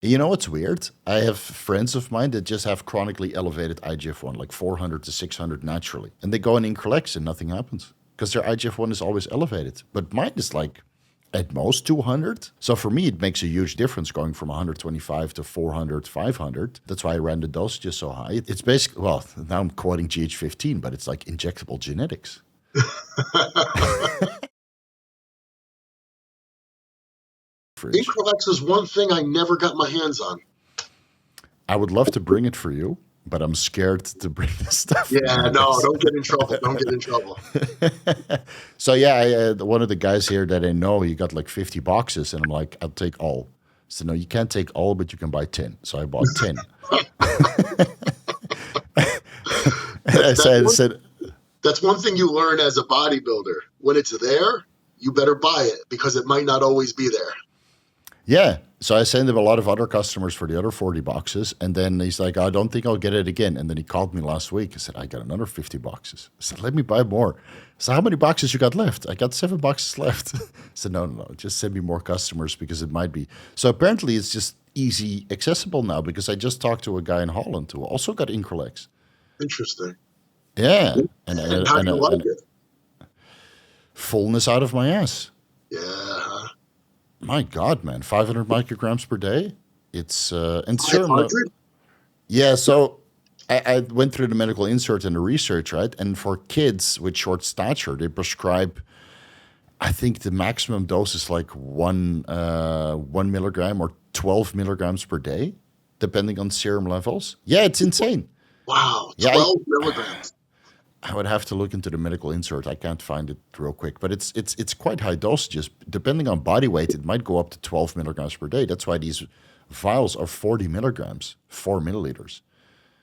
You know what's weird? I have friends of mine that just have chronically elevated IGF-1, like 400 to 600 naturally. And they go in Increlex and nothing happens because their IGF-1 is always elevated. But mine is like at most 200. So for me, it makes a huge difference going from 125 to 400, 500. That's why I ran the dosages so high. It's basically, well, now I'm quoting GH15, but it's like injectable genetics. Fridge. Increlex is one thing I never got my hands on. I would love to bring it for you, but I'm scared to bring this stuff. Yeah, no, don't get in trouble. Don't get in trouble. So yeah, one of the guys here that I know, he got like 50 boxes, and I'm like, I'll take all. So no, you can't take all, but you can buy 10. So I bought 10. And I said, That's one thing you learn as a bodybuilder. When it's there, you better buy it because it might not always be there. yeah. So I sent him a lot of other customers for the other 40 boxes. And then he's like, I don't think I'll get it again. And then he called me last week. He said, I got another 50 boxes. I said, let me buy more. So how many boxes you got left? I got 7 boxes left. I said, no. Just send me more customers because it might be. So apparently it's just easy accessible now because I just talked to a guy in Holland who also got Increlex. Interesting. Yeah. And how do you like it? Fullness out of my ass. Yeah. Huh? My God, man, 500 micrograms per day. It's and serum. 500? Yeah, so I went through the medical insert and the research, right? And for kids with short stature, they prescribe. I think the maximum dose is like 1 milligram or 12 milligrams per day, depending on serum levels. Yeah, it's insane. Wow, Yeah, 12 milligrams. I would have to look into the medical insert. I can't find it real quick, but it's quite high dosages. Depending on body weight, it might go up to 12 milligrams per day. That's why these vials are 40 milligrams, 4 milliliters.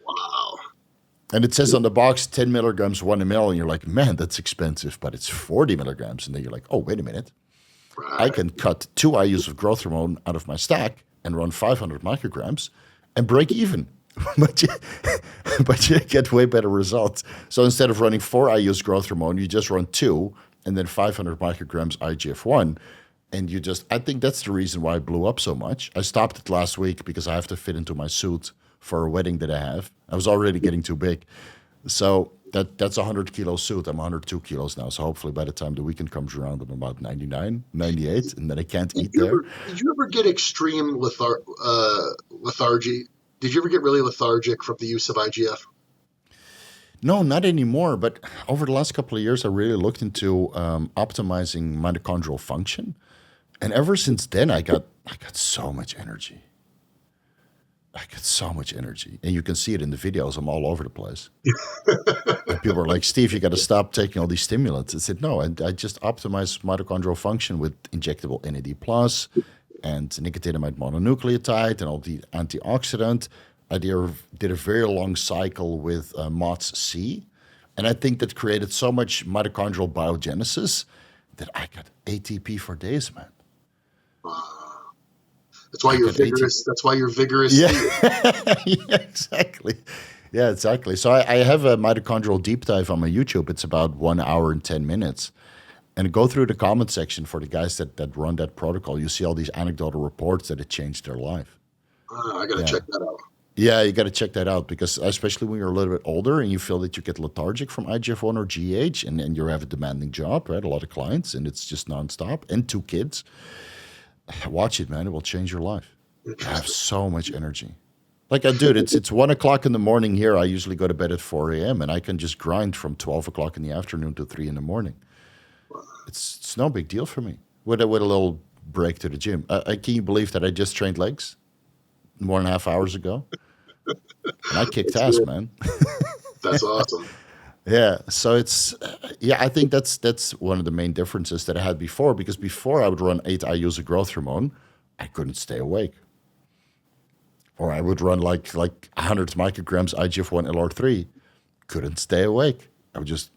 Wow. And it says on the box 10 milligrams, 1 ml, and you're like, man, that's expensive, but it's 40 milligrams. And then you're like, oh, wait a minute. I Right. can cut 2 IUs of growth hormone out of my stack and run 500 micrograms and break even. but, you, but you get way better results. So instead of running 4 IUs growth hormone, you just run 2 and then 500 micrograms IGF-1. And you just, I think that's the reason why I blew up so much. I stopped it last week because I have to fit into my suit for a wedding that I have. I was already getting too big. So that's a 100-kilo suit. I'm 102 kilos now. So hopefully by the time the weekend comes around, I'm about 99, 98, and then I can't eat there. Did you ever get extreme lethargy? Did you ever get really lethargic from the use of IGF? No, not anymore. But over the last couple of years, I really looked into optimizing mitochondrial function. And ever since then, I got so much energy. I get so much energy. And you can see it in the videos. I'm all over the place. And people are like, Steve, you got to stop taking all these stimulants. I said, no, I just optimize mitochondrial function with injectable NAD plus and nicotinamide mononucleotide and all the antioxidant. I did a very long cycle with MOTS-C. And I think that created so much mitochondrial biogenesis that I got ATP for days, man. That's why I you're got ATP. vigorous. That's why you're vigorous. Yeah. Yeah, exactly. Yeah, exactly. So I have a mitochondrial deep dive on my YouTube. It's about 1 hour and 10 minutes. And go through the comment section for the guys that run that protocol. You see all these anecdotal reports that it changed their life. I got to Yeah. check that out. Yeah, you got to check that out because especially when you're a little bit older and you feel that you get lethargic from IGF-1 or GH and you have a demanding job, right? A lot of clients and it's just nonstop and 2 kids. Watch it, man. It will change your life. I have so much energy. Like, dude, it's 1 o'clock in the morning here. I usually go to bed at 4 a.m. and I can just grind from 12 o'clock in the afternoon to 3 in the morning. It's no big deal for me. With a little break to the gym. Can you believe that I just trained legs 1.5 hours ago? And I kicked ass, man. That's awesome. Yeah. So I think that's one of the main differences that I had before because before I would run 8 IUs of growth hormone, I couldn't stay awake. Or I would run like 100 micrograms IGF-1 LR3, couldn't stay awake. I would just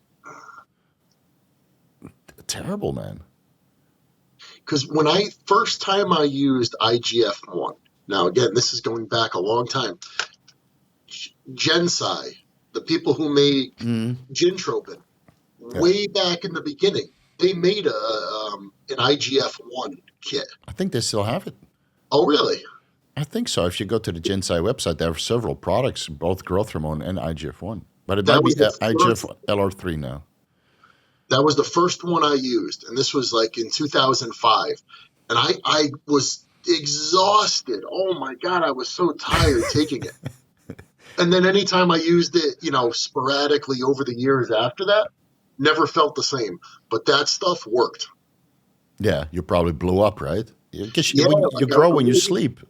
terrible, man. Because when first time I used IGF-1, now again, this is going back a long time. Gensai, the people who made Gintropin, way back in the beginning, they made an IGF-1 kit. I think they still have it. Oh, really? I think so. If you go to the Ginsai website, there are several products, both growth hormone and IGF-1. But it That might was be the IGF first. LR3 now. That was the first one I used, and this was like in 2005. And I was exhausted. Oh my God, I was so tired taking it. And then anytime I used it, sporadically over the years after that, never felt the same. But that stuff worked. Yeah, you probably blew up, right? Because Yeah, when you like grow when you sleep.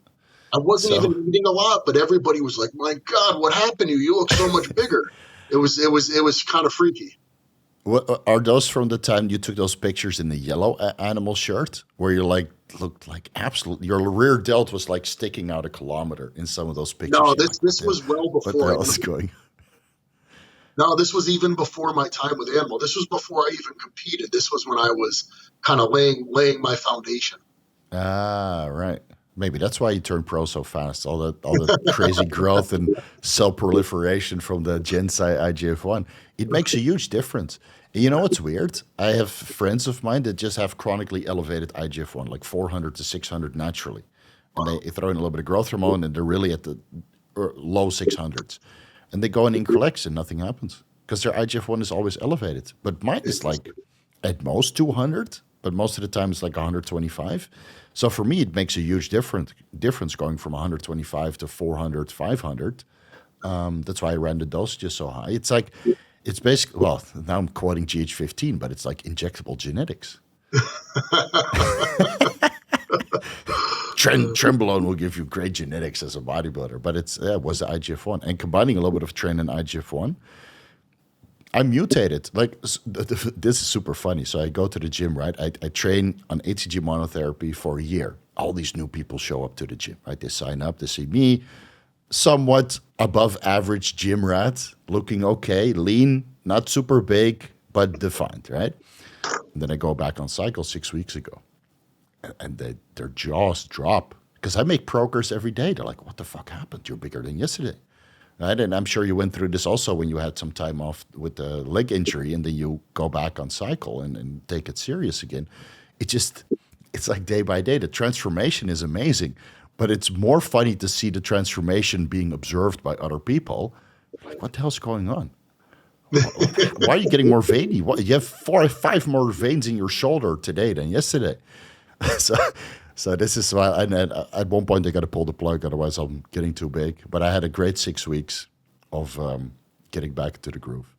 I wasn't So, even eating a lot, but everybody was like, "My God, what happened to you? You look so much bigger." It was kind of freaky. what, are those from the time you took those pictures in the yellow animal shirt, where you like looked like absolute? Your rear delt was like sticking out a kilometer in some of those pictures. No, You're this like, this was well what the before I hell is even. going? No, this was even before my time with Animal. This was before I even competed. This was when I was kind of laying my foundation. Ah, right. Maybe that's why you turned pro so fast. All the crazy growth and cell proliferation from the Gensai IGF-1. It makes a huge difference. And you know what's weird? I have friends of mine that just have chronically elevated IGF-1, like 400 to 600 naturally. And they Wow. throw in a little bit of growth hormone and they're really at the low 600s. And they go in Increlex and nothing happens because their IGF-1 is always elevated. But mine is like Interesting. at most 200, but most of the time it's like 125. So for me, it makes a huge difference going from 125 to 400, 500. That's why I ran the dosages so high. It's like, it's basically, well, now I'm quoting GH15, but it's like injectable genetics. Trenbolone will give you great genetics as a bodybuilder, but it was the IGF-1. And combining a little bit of Tren and IGF-1, I mutated. Like this is super funny. So I go to the gym, right? I train on HCG monotherapy for a year. All these new people show up to the gym, right? They sign up. They see me, somewhat above average gym rat, looking okay, lean, not super big, but defined, right? And then I go back on cycle 6 weeks ago, and their jaws drop because I make progress every day. They're like, "What the fuck happened? You're bigger than yesterday." Right? And I'm sure you went through this also when you had some time off with the leg injury and then you go back on cycle and take it serious again. It just, it's like day by day. The transformation is amazing, but it's more funny to see the transformation being observed by other people. Like, what the hell's going on? Why are you getting more veiny? What, you have 4 or 5 more veins in your shoulder today than yesterday. so, so this is why. And at one point I got to pull the plug, otherwise I'm getting too big. But I had a great 6 weeks of getting back to the groove.